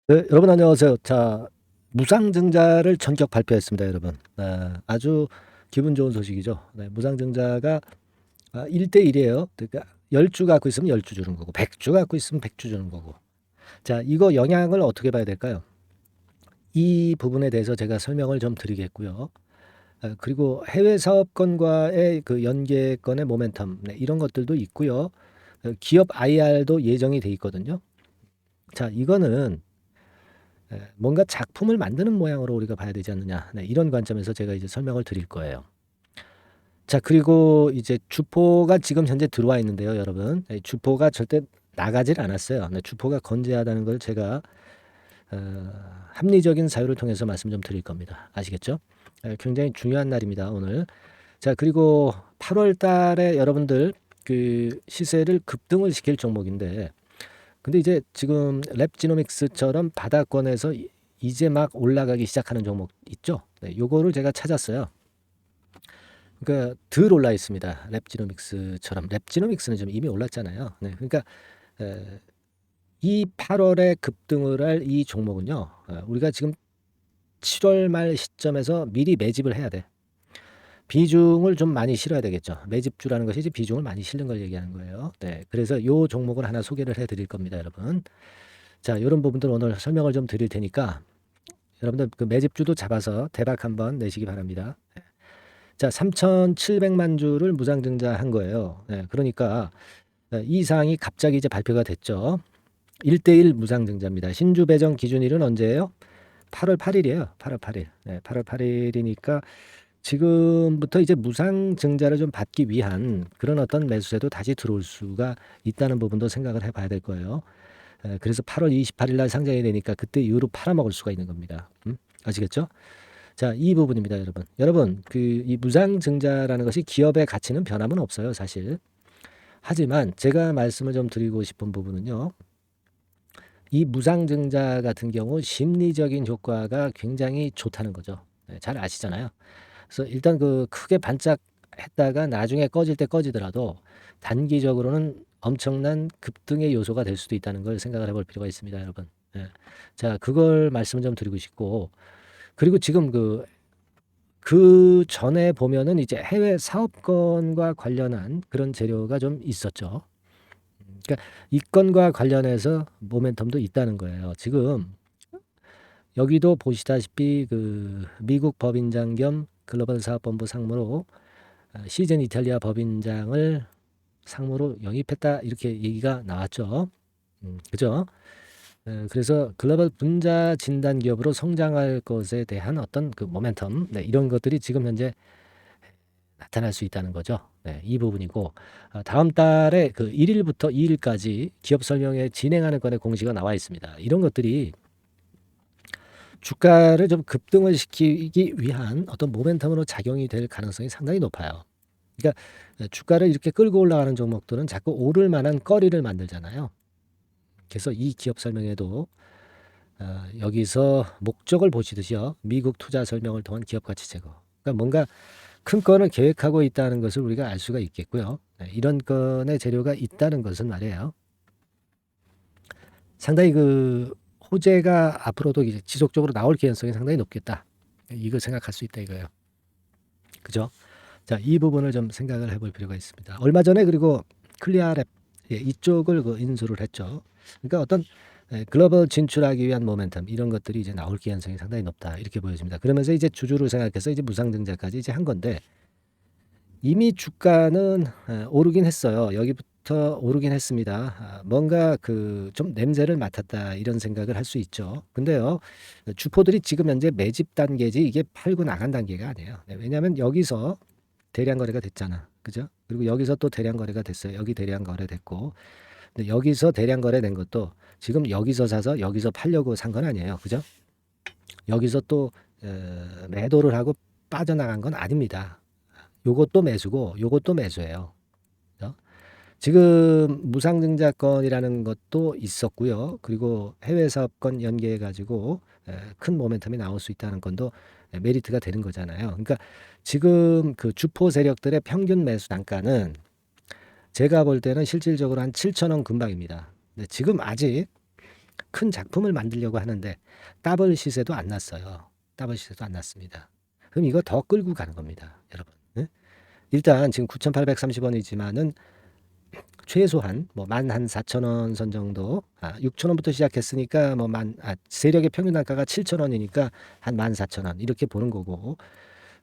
네, 여러분 안녕하세요. 자, 무상증자를 전격 발표했습니다, 여러분. 아주 기분 좋은 소식이죠. 네, 무상증자가 1대1이에요. 그러니까 10주 갖고 있으면 10주 주는 거고, 100주 갖고 있으면 100주 주는 거고. 자, 이거 영향을 어떻게 봐야 될까요? 이 부분에 대해서 제가 설명을 좀 드리겠고요. 그리고 해외 사업권과의 그 연계권의 모멘텀, 네, 이런 것들도 있고요. 기업 IR도 예정이 돼 있거든요. 자, 이거는 뭔가 작품을 만드는 모양으로 우리가 봐야 되지 않느냐. 네, 이런 관점에서 제가 이제 설명을 드릴 거예요. 자, 그리고 이제 주포가 지금 현재 들어와 있는데요, 여러분. 네, 주포가 절대 나가질 않았어요. 네, 주포가 건재하다는 걸 제가 어, 합리적인 사유를 통해서 말씀 좀 드릴 겁니다. 아시겠죠? 굉장히 중요한 날입니다, 오늘. 자, 그리고 8월 달에 여러분들 그 시세를 급등을 시킬 종목인데, 근데 이제 지금 랩지노믹스처럼 바닥권에서 이제 막 올라가기 시작하는 종목 있죠? 네, 요거를 제가 찾았어요. 그러니까 덜 올라 있습니다. 랩지노믹스처럼. 랩지노믹스는 좀 이미 올랐잖아요. 네, 그러니까 이 8월에 급등을 할 이 종목은요. 우리가 지금 7월 말 시점에서 미리 매집을 해야 돼. 비중을 좀 많이 실어야 되겠죠. 매집주라는 것이 이제 비중을 많이 실는 걸 얘기하는 거예요. 네, 그래서 요 종목을 하나 소개를 해드릴 겁니다, 여러분. 자, 이런 부분들 오늘 설명을 좀 드릴 테니까 여러분들 그 매집주도 잡아서 대박 한번 내시기 바랍니다. 자, 3,700만 주를 무상증자한 거예요. 네, 그러니까 이 사항이 갑자기 이제 발표가 됐죠. 1대1 무상증자입니다. 신주 배정 기준일은 언제예요? 8월 8일이에요. 8월 8일. 네, 8월 8일이니까 지금부터 이제 무상증자를 좀 받기 위한 그런 어떤 매수세도 다시 들어올 수가 있다는 부분도 생각을 해봐야 될 거예요. 그래서 8월 28일 날 상장이 되니까 그때 이후로 팔아먹을 수가 있는 겁니다. 아시겠죠? 자, 이 부분입니다, 여러분. 여러분, 그 이 무상증자라는 것이 기업의 가치는 변함은 없어요, 사실. 하지만 제가 말씀을 좀 드리고 싶은 부분은요. 이 무상증자 같은 경우 심리적인 효과가 굉장히 좋다는 거죠. 네, 잘 아시잖아요. 그래서 일단 그 크게 반짝했다가 나중에 꺼질 때 꺼지더라도 단기적으로는 엄청난 급등의 요소가 될 수도 있다는 걸 생각을 해볼 필요가 있습니다, 여러분. 예. 자, 그걸 말씀을 좀 드리고 싶고, 그리고 지금 그 전에 보면은 이제 해외 사업권과 관련한 그런 재료가 좀 있었죠. 그러니까 이 건과 관련해서 모멘텀도 있다는 거예요. 지금 여기도 보시다시피 그 미국 법인장 겸 글로벌 사업본부 상무로 시즌 이탈리아 법인장을 상무로 영입했다 이렇게 얘기가 나왔죠. 그죠? 그래서 글로벌 분자 진단 기업으로 성장할 것에 대한 어떤 그 모멘텀, 네, 이런 것들이 지금 현재 나타날 수 있다는 거죠. 네, 이 부분이고 다음 달에 그 1일부터 2일까지 기업 설명회 진행하는 건의 공시가 나와 있습니다. 이런 것들이 주가를 좀 급등을 시키기 위한 어떤 모멘텀으로 작용이 될 가능성이 상당히 높아요. 그러니까 주가를 이렇게 끌고 올라가는 종목들은 자꾸 오를 만한 거리를 만들잖아요. 그래서 이 기업 설명회도 여기서 목적을 보시듯이요. 미국 투자 설명을 통한 기업 가치 제거. 그러니까 뭔가 큰 건을 계획하고 있다는 것을 우리가 알 수가 있겠고요. 네, 이런 건의 재료가 있다는 것은 말이에요. 상당히 그 호재가 앞으로도 이제 지속적으로 나올 개연성이 상당히 높겠다. 이걸 생각할 수 있다 이거예요. 그죠? 자, 이 부분을 좀 생각을 해볼 필요가 있습니다. 얼마 전에 그리고 클리아랩 이쪽을 그 인수를 했죠. 그러니까 어떤 글로벌 진출하기 위한 모멘텀 이런 것들이 이제 나올 개연성이 상당히 높다 이렇게 보여집니다. 그러면서 이제 주주를 생각해서 이제 무상증자까지 이제 한 건데 이미 주가는 오르긴 했어요. 여기부터 오르긴 했습니다. 뭔가 그 좀 냄새를 맡았다 이런 생각을 할 수 있죠. 근데요, 주포들이 지금 현재 매집 단계지 이게 팔고 나간 단계가 아니에요. 네, 왜냐하면 여기서 대량 거래가 됐잖아. 그죠? 그리고 여기서 또 대량 거래가 됐어요. 여기 대량 거래됐고. 근데 여기서 대량 거래된 것도 지금 여기서 사서 여기서 팔려고 산 건 아니에요. 그죠? 여기서 또 매도를 하고 빠져나간 건 아닙니다. 요것도 매수고 요것도 매수예요. 그죠? 지금 무상증자권이라는 것도 있었고요. 그리고 해외 사업권 연계해 가지고 큰 모멘텀이 나올 수 있다는 건도 메리트가 되는 거잖아요. 그러니까 지금 그 주포 세력들의 평균 매수 단가는 제가 볼 때는 실질적으로 한 7천 원 근방입니다. 근데 지금 아직 큰 작품을 만들려고 하는데 더블 시세도 안 났어요. 더블 시세도 안 났습니다. 그럼 이거 더 끌고 가는 겁니다, 여러분. 예? 일단 지금 9,830원이지만은 최소한 뭐 14,000원 선 정도, 6,000원부터 시작했으니까 뭐 세력의 평균 단가가 7,000원이니까 한 14,000원 이렇게 보는 거고,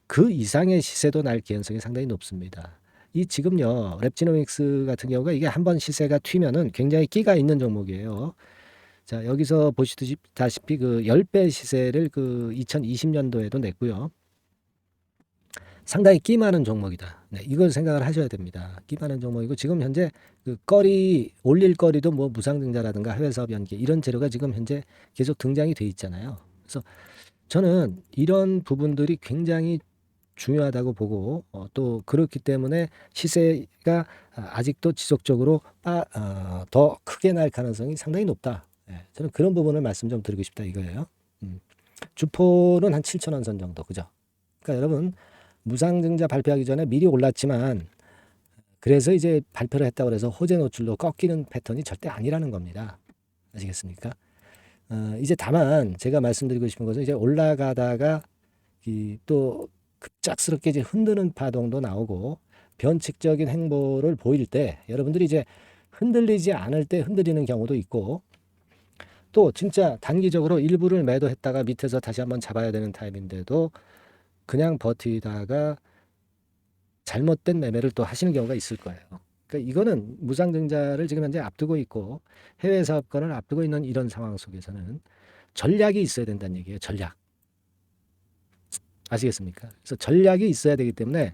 그 이상의 시세도 날 개연성이 상당히 높습니다. 이 지금요 랩지노믹스 같은 경우가 이게 한번 시세가 튀면은 굉장히 끼가 있는 종목이에요. 자, 여기서 보시다시피 그 10배 시세를 그 2020년도에도 냈고요. 상당히 끼 많은 종목이다. 네, 이걸 생각을 하셔야 됩니다. 끼 많은 종목이고, 지금 현재 그 올릴 거리도 뭐 무상증자라든가 해외 사업 연계 이런 재료가 지금 현재 계속 등장이 돼 있잖아요. 그래서 저는 이런 부분들이 굉장히 중요하다고 보고, 또 그렇기 때문에 시세가 아직도 지속적으로 더 크게 날 가능성이 상당히 높다. 예, 저는 그런 부분을 말씀 좀 드리고 싶다 이거예요. 주포는 한 7,000원 선 정도, 그죠? 그러니까 여러분, 무상증자 발표하기 전에 미리 올랐지만, 그래서 이제 발표를 했다고 해서 호재 노출로 꺾이는 패턴이 절대 아니라는 겁니다. 아시겠습니까? 이제 다만 제가 말씀드리고 싶은 것은, 이제 올라가다가 또 급작스럽게 이제 흔드는 파동도 나오고 변칙적인 행보를 보일 때, 여러분들이 이제 흔들리지 않을 때 흔들리는 경우도 있고, 또 진짜 단기적으로 일부를 매도했다가 밑에서 다시 한번 잡아야 되는 타임인데도 그냥 버티다가 잘못된 매매를 또 하시는 경우가 있을 거예요. 그러니까 이거는 무상증자를 지금 현재 앞두고 있고 해외 사업권을 앞두고 있는 이런 상황 속에서는 전략이 있어야 된다는 얘기예요. 전략. 아시겠습니까? 그래서 전략이 있어야 되기 때문에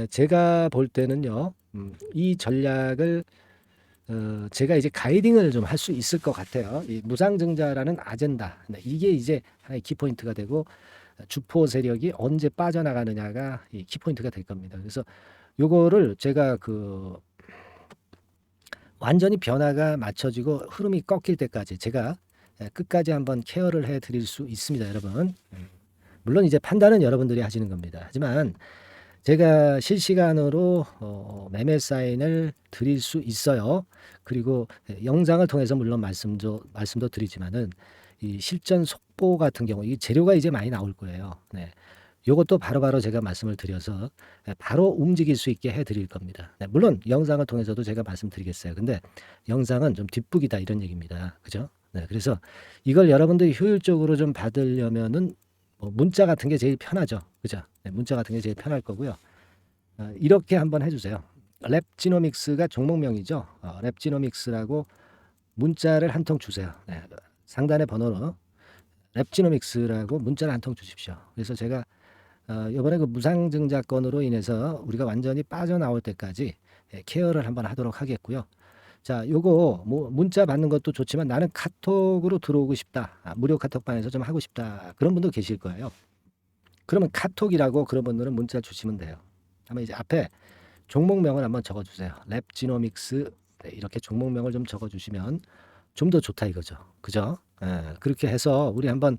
제가 볼 때는요, 이 전략을 제가 이제 가이딩을 좀 할 수 있을 것 같아요. 이 무상증자라는 아젠다. 이게 이제 하나의 키포인트가 되고, 주포 세력이 언제 빠져나가느냐가 이 키포인트가 될 겁니다. 그래서 요거를 제가 완전히 변화가 맞춰지고 흐름이 꺾일 때까지 제가 끝까지 한번 케어를 해 드릴 수 있습니다, 여러분. 물론 이제 판단은 여러분들이 하시는 겁니다. 하지만 제가 실시간으로 매매 사인을 드릴 수 있어요. 그리고 영상을 통해서 물론 말씀도 드리지만은, 이 실전 속보 같은 경우 이 재료가 이제 많이 나올 거예요. 네. 요것도 바로바로 제가 말씀을 드려서 바로 움직일 수 있게 해 드릴 겁니다. 네. 물론 영상을 통해서도 제가 말씀드리겠어요. 근데 영상은 좀 뒷북이다 이런 얘기입니다. 그죠? 네. 그래서 이걸 여러분들이 효율적으로 좀 받으려면은 문자 같은 게 제일 편하죠. 그죠? 네, 문자 같은 게 제일 편할 거고요. 이렇게 한번 해주세요. 랩지노믹스가 종목명이죠. 랩지노믹스라고 문자를 한 통 주세요. 네, 상단의 번호로 랩지노믹스라고 문자를 한 통 주십시오. 그래서 제가 이번에 그 무상증자건으로 인해서 우리가 완전히 빠져나올 때까지 케어를 한번 하도록 하겠고요. 자, 요거 뭐 문자 받는 것도 좋지만 나는 카톡으로 들어오고 싶다. 무료 카톡방에서 좀 하고 싶다. 그런 분도 계실 거예요. 그러면 카톡이라고 그런 분들은 문자 주시면 돼요. 아마 이제 앞에 종목명을 한번 적어주세요. 랩지노믹스, 네, 이렇게 종목명을 좀 적어주시면 좀 더 좋다 이거죠. 그죠? 그렇게 해서 우리 한번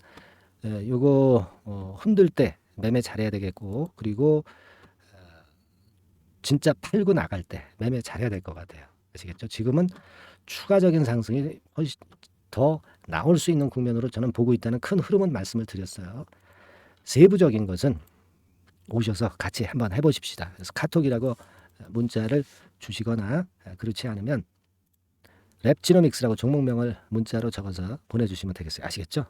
요거 흔들 때 매매 잘해야 되겠고, 그리고 진짜 팔고 나갈 때 매매 잘해야 될 것 같아요. 아시겠죠? 지금은 추가적인 상승이 훨씬 더 나올 수 있는 국면으로 저는 보고 있다는 큰 흐름은 말씀을 드렸어요. 세부적인 것은 오셔서 같이 한번 해보십시다. 그래서 카톡이라고 문자를 주시거나, 그렇지 않으면 랩지노믹스라고 종목명을 문자로 적어서 보내주시면 되겠어요. 아시겠죠?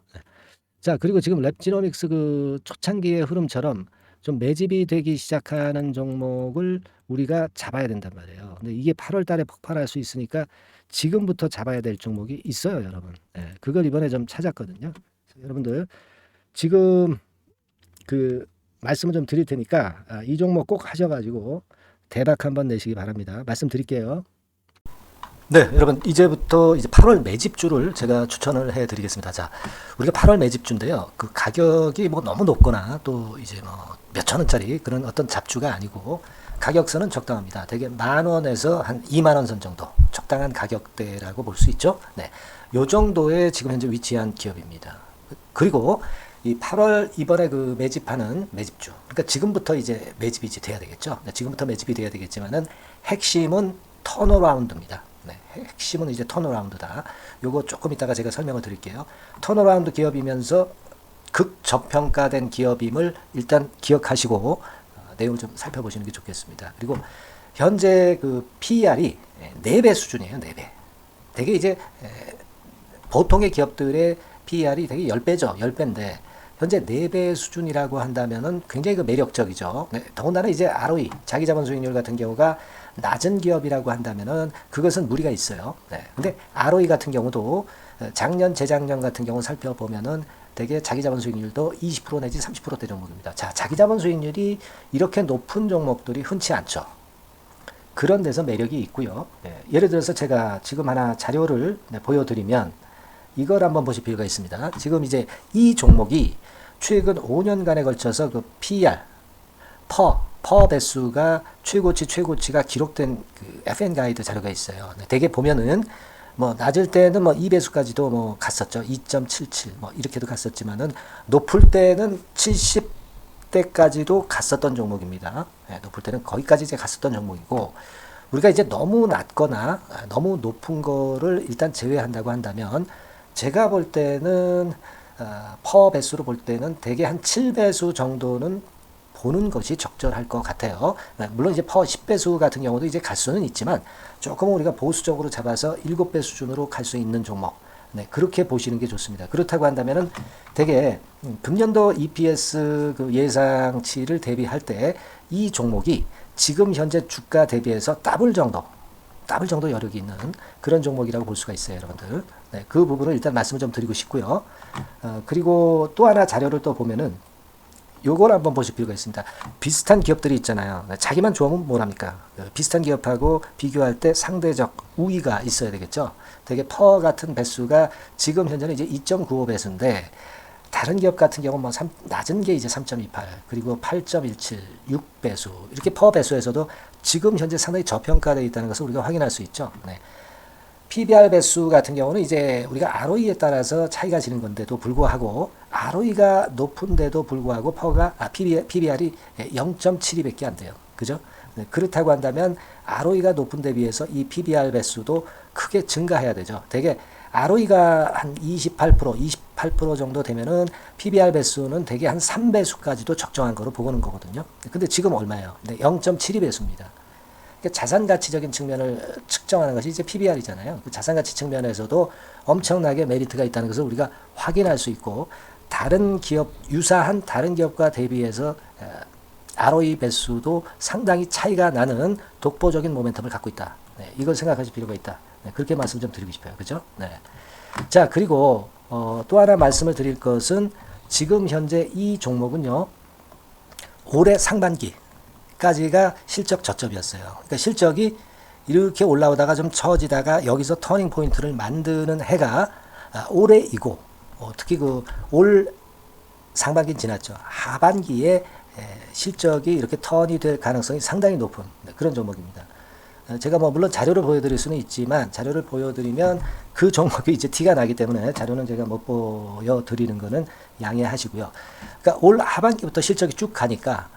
자, 그리고 지금 랩지노믹스 그 초창기의 흐름처럼 좀 매집이 되기 시작하는 종목을 우리가 잡아야 된단 말이에요. 근데 이게 8월 달에 폭발할 수 있으니까 지금부터 잡아야 될 종목이 있어요, 여러분. 그걸 이번에 좀 찾았거든요. 여러분들 지금 그 말씀을 좀 드릴 테니까 이 종목 꼭 하셔가지고 대박 한번 내시기 바랍니다. 말씀드릴게요. 네, 여러분 이제부터 이제 8월 매집주를 제가 추천을 해드리겠습니다. 자, 우리가 8월 매집주인데요. 그 가격이 뭐 너무 높거나 또 이제 뭐 몇천 원짜리 그런 어떤 잡주가 아니고 가격선은 적당합니다. 대개 10,000원에서 한 20,000원 선 정도 적당한 가격대라고 볼 수 있죠. 네, 요 정도에 지금 현재 위치한 기업입니다. 그리고 이 8월 이번에 그 매집하는 매집주, 그러니까 지금부터 이제 매집이 돼야 되겠죠. 지금부터 매집이 돼야 되겠지만은 핵심은 턴어라운드입니다. 네, 핵심은 이제 턴어라운드다. 요거 조금 이따가 제가 설명을 드릴게요. 턴어라운드 기업이면서 극저평가된 기업임을 일단 기억하시고 내용을 좀 살펴보시는 게 좋겠습니다. 그리고 현재 그 PER이 4배 수준이에요. 4배. 되게 이제 보통의 기업들의 PER이 되게 10배죠. 10배인데 현재 4배 수준이라고 한다면은 굉장히 그 매력적이죠. 네, 더군다나 이제 ROE, 자기자본 수익률 같은 경우가 낮은 기업이라고 한다면은 그것은 무리가 있어요. 네. 근데 ROE 같은 경우도 작년, 재작년 같은 경우 살펴보면은 되게 자기자본 수익률도 20% 내지 30%대 종목입니다. 자, 자기자본 수익률이 이렇게 높은 종목들이 흔치 않죠. 그런 데서 매력이 있고요. 네. 예를 들어서 제가 지금 하나 자료를 보여드리면 이걸 한번 보실 필요가 있습니다. 지금 이제 이 종목이 최근 5년간에 걸쳐서 그 PER, 퍼 배수가 최고치가 기록된 그 FN 가이드 자료가 있어요. 네, 대개 보면은 뭐 낮을 때는 뭐 2배수까지도 뭐 갔었죠. 2.77 뭐 이렇게도 갔었지만은 높을 때는 70대까지도 갔었던 종목입니다. 네, 높을 때는 거기까지 이제 갔었던 종목이고 우리가 이제 너무 낮거나 너무 높은 거를 일단 제외한다고 한다면 제가 볼 때는 퍼 배수로 볼 때는 대개 한 7배수 정도는 보는 것이 적절할 것 같아요. 물론 이제 퍼 10배수 같은 경우도 이제 갈 수는 있지만 조금 우리가 보수적으로 잡아서 7배 수준으로 갈 수 있는 종목. 네, 그렇게 보시는 게 좋습니다. 그렇다고 한다면은 되게 금년도 EPS 그 예상치를 대비할 때 이 종목이 지금 현재 주가 대비해서 더블 정도 여력이 있는 그런 종목이라고 볼 수가 있어요, 여러분들. 네, 그 부분을 일단 말씀을 좀 드리고 싶고요. 그리고 또 하나 자료를 또 보면은 요걸 한번 보실 필요가 있습니다. 비슷한 기업들이 있잖아요. 자기만 좋으면 뭐랍니까? 비슷한 기업하고 비교할 때 상대적 우위가 있어야 되겠죠. 되게 퍼 같은 배수가 지금 현재는 이제 2.95배수인데 다른 기업 같은 경우는 뭐 낮은 게 이제 3.28 그리고 8.17, 6배수 이렇게 퍼 배수에서도 지금 현재 상당히 저평가되어 있다는 것을 우리가 확인할 수 있죠. 네. PBR 배수 같은 경우는 이제 우리가 ROE에 따라서 차이가 지는 건데도 불구하고 ROE가 높은데도 불구하고 PBR이 0.72밖에 안 돼요. 그죠? 네, 그렇다고 한다면 ROE가 높은 데 비해서 이 PBR 배수도 크게 증가해야 되죠. 되게 ROE가 한 28% 정도 되면은 PBR 배수는 되게 한 3배수까지도 적정한 거로 보고는 거거든요. 근데 지금 얼마예요? 네, 0.72배수입니다. 자산 가치적인 측면을 측정하는 것이 이제 PBR이잖아요. 그 자산 가치 측면에서도 엄청나게 메리트가 있다는 것을 우리가 확인할 수 있고 다른 기업 유사한 다른 기업과 대비해서 ROE 배수도 상당히 차이가 나는 독보적인 모멘텀을 갖고 있다. 네, 이걸 생각하실 필요가 있다. 네, 그렇게 말씀 좀 드리고 싶어요. 그죠? 네. 자, 그리고 또 하나 말씀을 드릴 것은 지금 현재 이 종목은요. 올해 상반기 까지가 실적 저점이었어요. 그러니까 실적이 이렇게 올라오다가 좀 처지다가 여기서 터닝 포인트를 만드는 해가 올해이고 특히 그 올 상반기 지났죠. 하반기에 실적이 이렇게 턴이 될 가능성이 상당히 높은 그런 종목입니다. 제가 뭐 물론 자료를 보여드릴 수는 있지만 자료를 보여드리면 그 종목이 이제 티가 나기 때문에 자료는 제가 못 보여드리는 거는 양해하시고요. 그러니까 올 하반기부터 실적이 쭉 가니까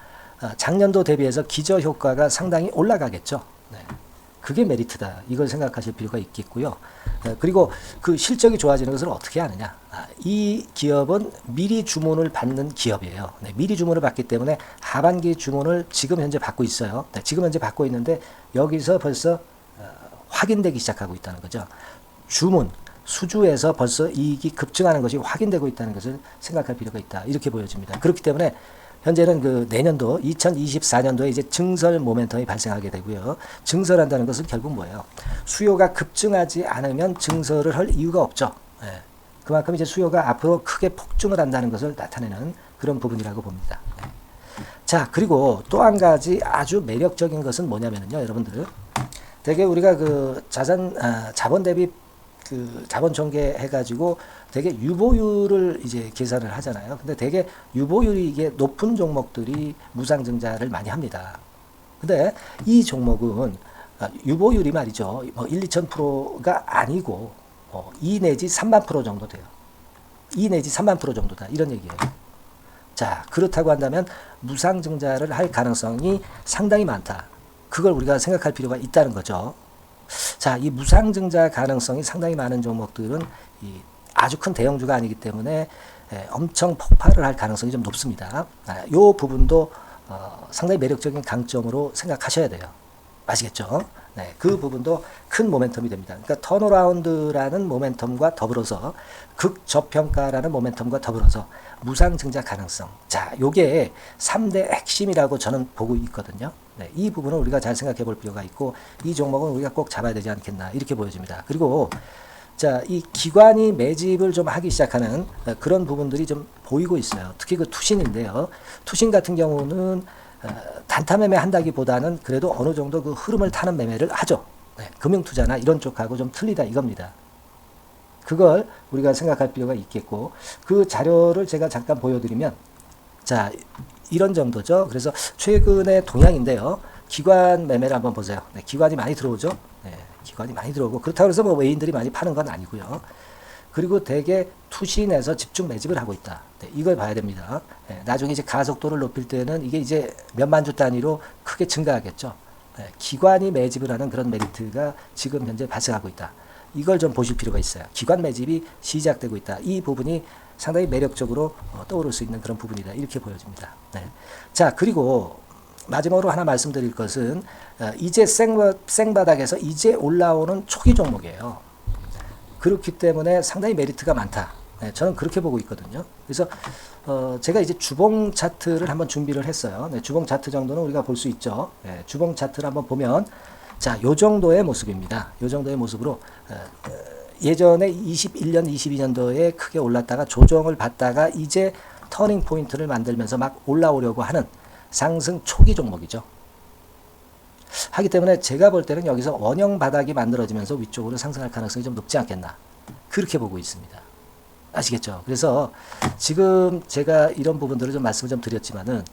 작년도 대비해서 기저효과가 상당히 올라가겠죠. 네. 그게 메리트다. 이걸 생각하실 필요가 있겠고요. 그리고 그 실적이 좋아지는 것을 어떻게 하느냐. 이 기업은 미리 주문을 받는 기업이에요. 네. 미리 주문을 받기 때문에 하반기 주문을 지금 현재 받고 있어요. 네. 지금 현재 받고 있는데 여기서 벌써 확인되기 시작하고 있다는 거죠. 주문, 수주에서 벌써 이익이 급증하는 것이 확인되고 있다는 것을 생각할 필요가 있다. 이렇게 보여집니다. 그렇기 때문에 현재는 그 내년도 2024년도에 이제 증설 모멘텀이 발생하게 되고요. 증설한다는 것은 결국 뭐예요? 수요가 급증하지 않으면 증설을 할 이유가 없죠. 네. 그만큼 이제 수요가 앞으로 크게 폭증을 한다는 것을 나타내는 그런 부분이라고 봅니다. 네. 자, 그리고 또 한 가지 아주 매력적인 것은 뭐냐면요, 여러분들. 되게 우리가 그 자본 대비 그 자본 전개 해가지고 되게 유보율을 이제 계산을 하잖아요. 근데 되게 유보율이 이게 높은 종목들이 무상증자를 많이 합니다. 근데 이 종목은 유보율이 말이죠. 뭐 1, 2,000%가 아니고 2 내지 3만 프로 정도 돼요. 2 내지 3만 프로 정도다. 이런 얘기예요. 자, 그렇다고 한다면 무상증자를 할 가능성이 상당히 많다. 그걸 우리가 생각할 필요가 있다는 거죠. 자, 이 무상증자 가능성이 상당히 많은 종목들은 이 아주 큰 대형주가 아니기 때문에 엄청 폭발을 할 가능성이 좀 높습니다. 이 부분도 상당히 매력적인 강점으로 생각하셔야 돼요. 아시겠죠? 네, 그 부분도 큰 모멘텀이 됩니다. 그러니까 턴어라운드라는 모멘텀과 더불어서 극저평가라는 모멘텀과 더불어서 무상증자 가능성. 자, 요게 3대 핵심이라고 저는 보고 있거든요. 네, 이 부분을 우리가 잘 생각해 볼 필요가 있고 이 종목은 우리가 꼭 잡아야 되지 않겠나 이렇게 보여집니다. 그리고 자, 이 기관이 매집을 좀 하기 시작하는 그런 부분들이 좀 보이고 있어요. 특히 그 투신인데요. 투신 같은 경우는 단타 매매 한다기보다는 그래도 어느 정도 그 흐름을 타는 매매를 하죠. 네, 금융투자나 이런 쪽하고 좀 틀리다 이겁니다. 그걸 우리가 생각할 필요가 있겠고 그 자료를 제가 잠깐 보여드리면 자, 이런 정도죠. 그래서 최근의 동향인데요. 기관 매매를 한번 보세요. 네, 기관이 많이 들어오죠. 네, 기관이 많이 들어오고 그렇다고 해서 뭐 외인들이 많이 파는 건 아니고요. 그리고 대개 투신에서 집중 매집을 하고 있다. 네, 이걸 봐야 됩니다. 네, 나중에 이제 가속도를 높일 때는 이게 이제 몇만 주 단위로 크게 증가하겠죠. 네, 기관이 매집을 하는 그런 메리트가 지금 현재 발생하고 있다. 이걸 좀 보실 필요가 있어요. 기관 매집이 시작되고 있다. 이 부분이 상당히 매력적으로 떠오를 수 있는 그런 부분이다. 이렇게 보여집니다. 네. 자, 그리고 마지막으로 하나 말씀드릴 것은 이제 생바닥에서 이제 올라오는 초기 종목이에요. 그렇기 때문에 상당히 메리트가 많다. 네, 저는 그렇게 보고 있거든요. 그래서 제가 이제 주봉 차트를 한번 준비를 했어요. 네, 주봉 차트 정도는 우리가 볼 수 있죠. 네, 주봉 차트를 한번 보면 자, 요 정도의 모습입니다. 요 정도의 모습으로 예전에 21년, 22년도에 크게 올랐다가 조정을 받다가 이제 터닝 포인트를 만들면서 막 올라오려고 하는 상승 초기 종목이죠. 하기 때문에 제가 볼 때는 여기서 원형 바닥이 만들어지면서 위쪽으로 상승할 가능성이 좀 높지 않겠나 그렇게 보고 있습니다. 아시겠죠? 그래서 지금 제가 이런 부분들을 좀 말씀을 좀 드렸지만은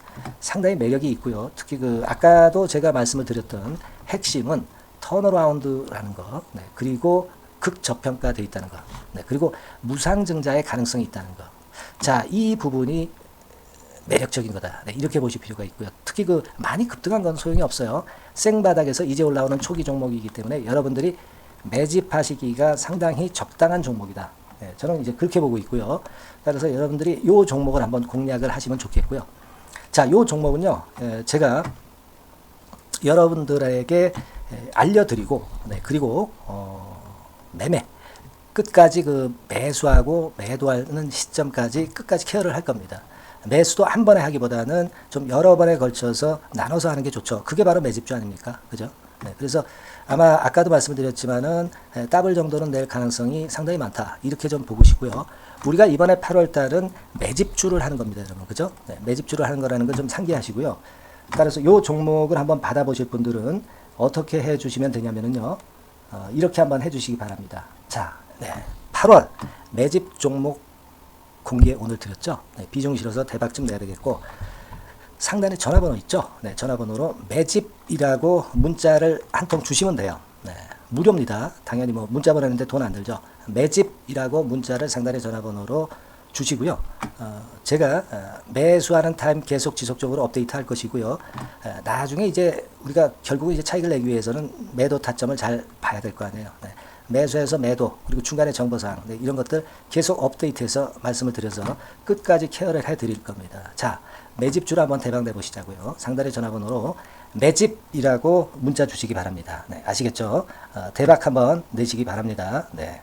상당히 매력이 있고요. 특히 그 아까도 제가 말씀을 드렸던 핵심은 턴어라운드라는 거, 네, 그리고 극저평가되어 있다는 거, 네, 그리고 무상증자의 가능성이 있다는 거. 자, 이 부분이 매력적인 거다. 네, 이렇게 보실 필요가 있고요. 특히 그 많이 급등한 건 소용이 없어요. 생바닥에서 이제 올라오는 초기 종목이기 때문에 여러분들이 매집하시기가 상당히 적당한 종목이다. 네, 저는 이제 그렇게 보고 있고요. 따라서 여러분들이 이 종목을 한번 공략을 하시면 좋겠고요. 자, 이 종목은요, 제가 여러분들에게 알려드리고, 네, 그리고 매매 끝까지 그 매수하고 매도하는 시점까지 끝까지 케어를 할 겁니다. 매수도 한 번에 하기보다는 좀 여러 번에 걸쳐서 나눠서 하는 게 좋죠. 그게 바로 매집주 아닙니까? 그죠? 네, 그래서 아마 아까도 말씀드렸지만은 더블 정도는 낼 가능성이 상당히 많다. 이렇게 좀 보시고요. 우리가 이번에 8월 달은 매집주를 하는 겁니다, 여러분. 그죠? 네, 매집주를 하는 거라는 걸 좀 상기하시고요. 따라서 요 종목을 한번 받아보실 분들은 어떻게 해 주시면 되냐면은요. 이렇게 한번 해 주시기 바랍니다. 자, 네, 8월 매집 종목 공개 오늘 드렸죠. 네, 비중 실어서 대박 좀 내야 되겠고 상단에 전화번호 있죠. 네, 전화번호로 매집이라고 문자를 한 통 주시면 돼요. 네, 무료입니다. 당연히 뭐 문자 보내는데 돈 안 들죠. 매집이라고 문자를 상단의 전화번호로 주시고요. 제가 매수하는 타임 계속 지속적으로 업데이트 할 것이고요. 나중에 이제 우리가 결국은 이제 차익을 내기 위해서는 매도 타점을 잘 봐야 될 거 아니에요. 네. 매수해서 매도 그리고 중간에 정보사항 네, 이런 것들 계속 업데이트해서 말씀을 드려서 끝까지 케어를 해드릴 겁니다. 자, 매집주를 한번 대박 내보시자고요. 상단의 전화번호로 매집이라고 문자 주시기 바랍니다. 네, 아시겠죠? 대박 한번 내시기 바랍니다. 네.